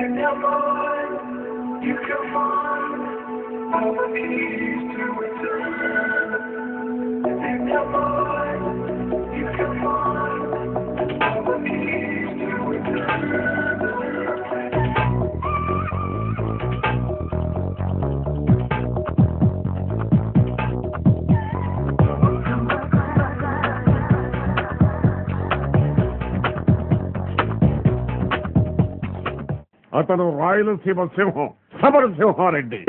In your mind, you can find all the keys to return. In your mind, you can find all the keys to return. అతను రాయలసీమ సింహం Samarasimha Reddy.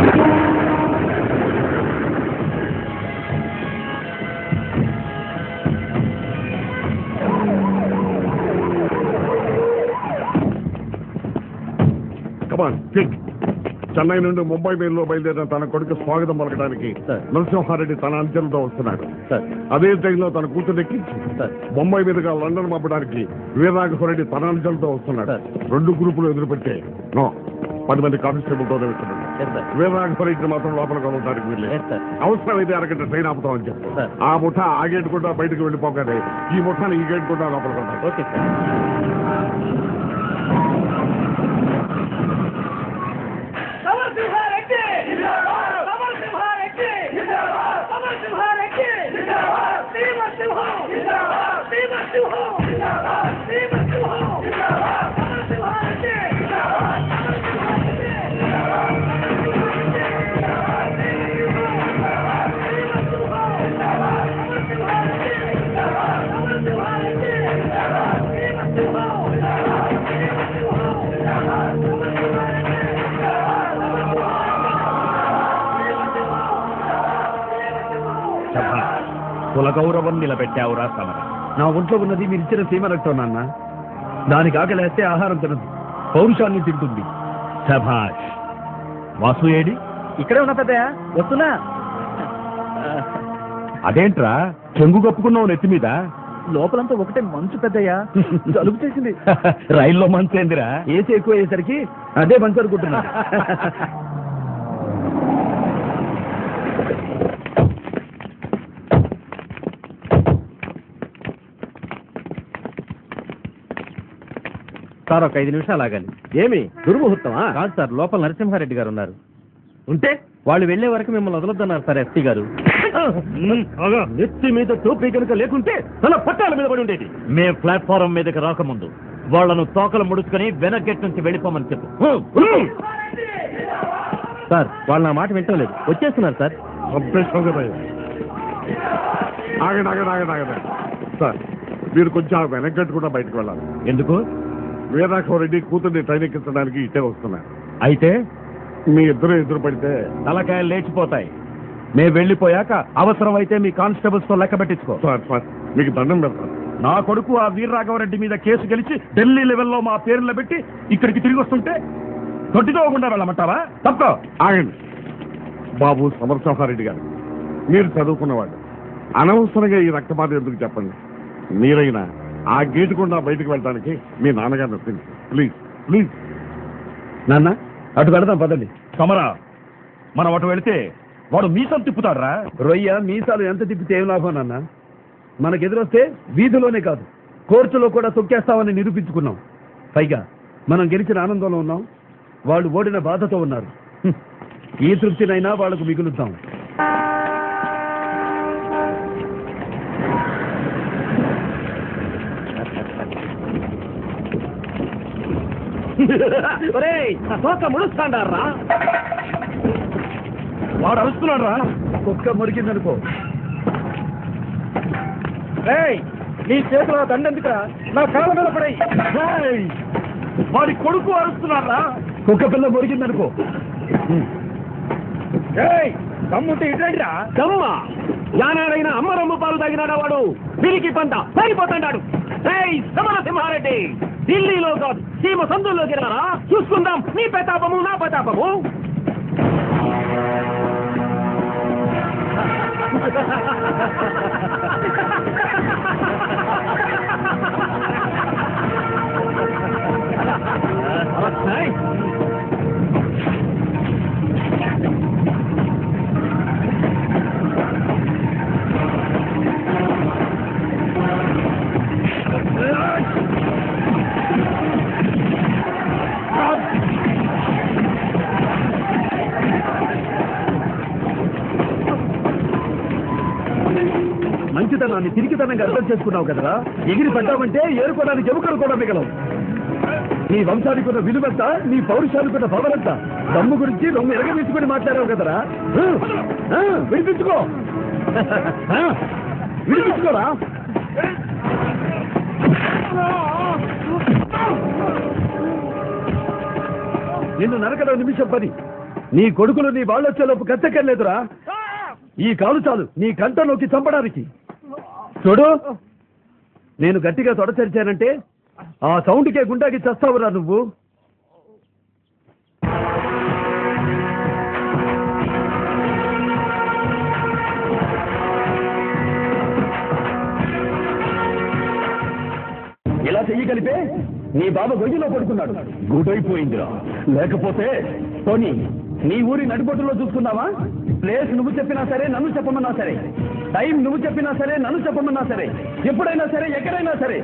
Come on quick. Chennai నుండి ముంబై మెయిల్లో బయలుదేరిన తన కొడుకు స్వాగతం పలకడానికి నరసింహారెడ్డి తన అంచెలతో వస్తున్నాడు. అదే ట్రైన్లో తన కూతురు ఎక్కించి ముంబై మీదుగా లండన్ పంపడానికి వీరరాఘవరెడ్డి తన అంచెలతో వస్తున్నాడు. 2 గ్రూపులు ఎదురుపెట్టే 10 మంది కానిస్టేబుల్తో వెళ్తున్నాడు. వీరరాఘవరెడ్డిని మాత్రం లోపలికి వెళ్ళడానికి వెళ్ళలేదు. అవసరమైతే అరగంట ట్రైన్ ఆపుతామని చెప్పి ఆ ముఠా ఆ గేట్ కూడా బయటకు వెళ్ళిపోగానే ఈ ముఠాని ఈ గేట్ కూడా లోపలికి వెళ్తాడు. కుల గౌరవం నిలబెట్టావురా సమర. నా ఒంట్లో ఉన్నది మీరు ఇచ్చిన సీమ రక్తం నాన్న. దానికి ఆకలేస్తే ఆహారం తినదు, పౌరుషాన్ని తింటుంది. శభాష్. వాసు ఏడి? ఇక్కడే ఉన్నా పెద్దయ్య, వస్తున్నా. అదేంట్రా చెంగు కప్పుకున్నావు నెత్తి మీద? లోపలంతా ఒకటే మంచు పెద్దయ్య, జలుబు చేసింది. రైల్లో మంచు ఏందిరా? ఏసీ ఎక్కువ అయ్యేసరికి అదే మంచు అనుకుంటున్నా. సార్ ఒక 5 నిమిషాలు ఆగాలి. ఏమి దుర్ముహూర్తమా? కాదు సార్, లోపల నరసింహారెడ్డి గారు ఉన్నారు. ఉంటే వాళ్ళు వెళ్లే వరకు మిమ్మల్ని వదలొద్దన్నారు సార్ ఎస్పీ గారు. నెత్తి మీద టోపీ కనుక లేకుంటే తన పట్టాల మీద పడి ఉండేది. మేము ప్లాట్ఫారం మీదకి రాకముందు వాళ్లను తోకలు ముడుచుకొని వెనక్ గేట్ నుంచి వెళ్ళిపోమని చెప్పు. సార్ వాళ్ళు నా మాట వింటలేదు, వచ్చేస్తున్నారు సార్. ఆగండి సార్, మీరు కొంచెం వెనకట్టు కూడా బయటకు వెళ్ళాలి. ఎందుకు? వీరరాఘవరెడ్డి కూతుర్ని ట్రైన్ ఎక్కించడానికి ఇట్టే వస్తున్నారు. అయితే మీ ఇద్దరు ఎదురు పడితే తలకాయలు లేచిపోతాయి. మేము వెళ్ళిపోయాక అవసరమైతే మీ కానిస్టేబుల్స్ తో లెక్క పెట్టించుకో. సార్ మీకు దండం పెడతాను. నా కొడుకు ఆ వీరరాఘవరెడ్డి మీద కేసు గెలిచి ఢిల్లీ లెవెల్లో మా పేర్లు పెట్టి ఇక్కడికి తిరిగి వస్తుంటే తొట్టితోకుండా వెళ్ళమంటావా? తప్ప. ఆగండి బాబు సమరసింహారెడ్డి గారు, మీరు చదువుకున్నవాడు. అనవసరంగా ఈ రక్తపాతం ఎందుకు చెప్పండి. మీరైనా ఆ గేటు కూడా బయటకు వెళ్ళడానికి మీ నాన్నగారిని వస్తుంది. ప్లీజ్ నాన్న అటు కడదాం పదండి. సమరా, మనం అటు వెళితే వాడు మీసం తిప్పుతాడ్రా. రొయ్య మీసాలు ఎంత తిప్పితే ఏం లాభం నాన్న? మనకెదురొస్తే వీధిలోనే కాదు కోర్టులో కూడా తొక్కేస్తామని నిరూపించుకున్నాం. పైగా మనం గెలిచిన ఆనందంలో ఉన్నాం, వాళ్ళు ఓడిన బాధతో ఉన్నారు. ఈ తృప్తినైనా వాళ్లకు మిగులుతాం. ముడుస్తాడారా? వాడు అరుస్తున్నాడు రా. కుక్క మురికిందనుకో. నీ చేతిలో దండెందుకురా? నా కాళ్ళ మీద పడాయి. వాడి కొడుకు అరుస్తున్నారా? కుక్క పిల్ల మురికిందనుకో. దమ్ముంటే ఇట్లా దమ్మ యానాడైనా అమ్మ రమ్మ పాలు తాగినాడా వాడు? పిరికి పంట సరిపోతాడు. సమరసింహారెడ్డి ఢిల్లీలో కాదు సీమ సందుల్లోకి రారా, చూసుకుందాం నీ ప్రతాపము నా ప్రతాపము. మంచితనాన్ని తిరిగితనంగా అర్థం చేసుకున్నావు కదరా. ఎగిరి పడ్డావంటే ఏరుకోవడానికి ఎముకలు కూడా మిగలవు. నీ వంశానికి ఉన్న విలువెంత, నీ పౌరుషానికి ఉన్న పవరంత. దమ్ము గురించి రొమ్ము ఎరగదీసుకుని మాట్లాడావు కదరా. విడిపించుకో, విడిపించుకోరా. నిన్ను నరకడం నిమిషం పని. నీ కొడుకులు నీ వాళ్ళొచ్చేలోపు కత్తెక్కర్లేదురా. ఈ కాలు చాలు నీ కంటలోకి చంపడానికి. చూడు, నేను గట్టిగా తొడచరిచానంటే ఆ సౌండ్కే గుండాకి చస్తావురా నువ్వు. ఇలా చెయ్యగలిపే నీ బాబా గొయ్యిలో పడుకున్నాడు. గుడైపోయిందిరా. లేకపోతే టోనీ, నీ ఊరి నడిబొట్టులో చూసుకున్నావా? ప్లేస్ నువ్వు చెప్పినా సరే, నన్ను చెప్పమన్నా సరే, టైం నువ్వు చెప్పినా సరే, నన్ను చెప్పమన్నా సరే, ఎప్పుడైనా సరే, ఎక్కడైనా సరే.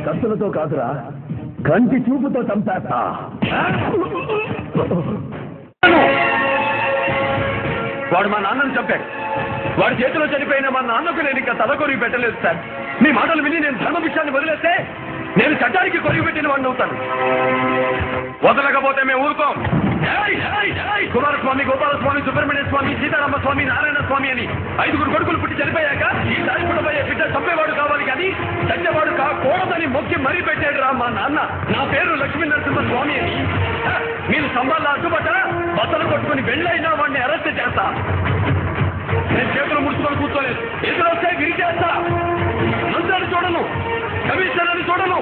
కత్తులతో కాదురా, కంటి చూపుతో చంపేస్తా. వాడు మా నాన్నను చంపాడు. వాడి చేతిలో చనిపోయిన మా నాన్నకు నేను ఇంకా తలకొరిగి పెట్టలేదు సార్. మీ మాటలు విని నేను ధర్మ విషయాన్ని వదిలేస్తే నేను చట్టానికి కొరిగి పెట్టిన వాడిని అవుతాను. వదలకపోతే మేము ఊరుకోం. కుమారస్వామి, గోపాలస్వామి, సుబ్రహ్మణ్య స్వామి, సీతారామ స్వామి, నారాయణ స్వామి అని 5 కొడుకులు పుట్టి చనిపోయాక ఈ దారిపడబోయే బిడ్డ చంపేవాడు కావాలి కానీ చచ్చేవాడు కాకూడదని మొక్కి మరీ పెట్టాడు రా మా నాన్న. నా పేరు లక్ష్మీ నరసింహ స్వామి అని. మీరు సంబాల్లో అడ్డుపడ్డా బట్టలు కొట్టుకుని వెళ్ళైనా వాడిని అరెస్ట్ చేస్తా. నేను చేతులు ముడుచుకొని కూర్చోలేదు. ఎదురొస్తే విరిచేస్తా. మంత్రాన్ని చూడను, కమిషనర్ని చూడను.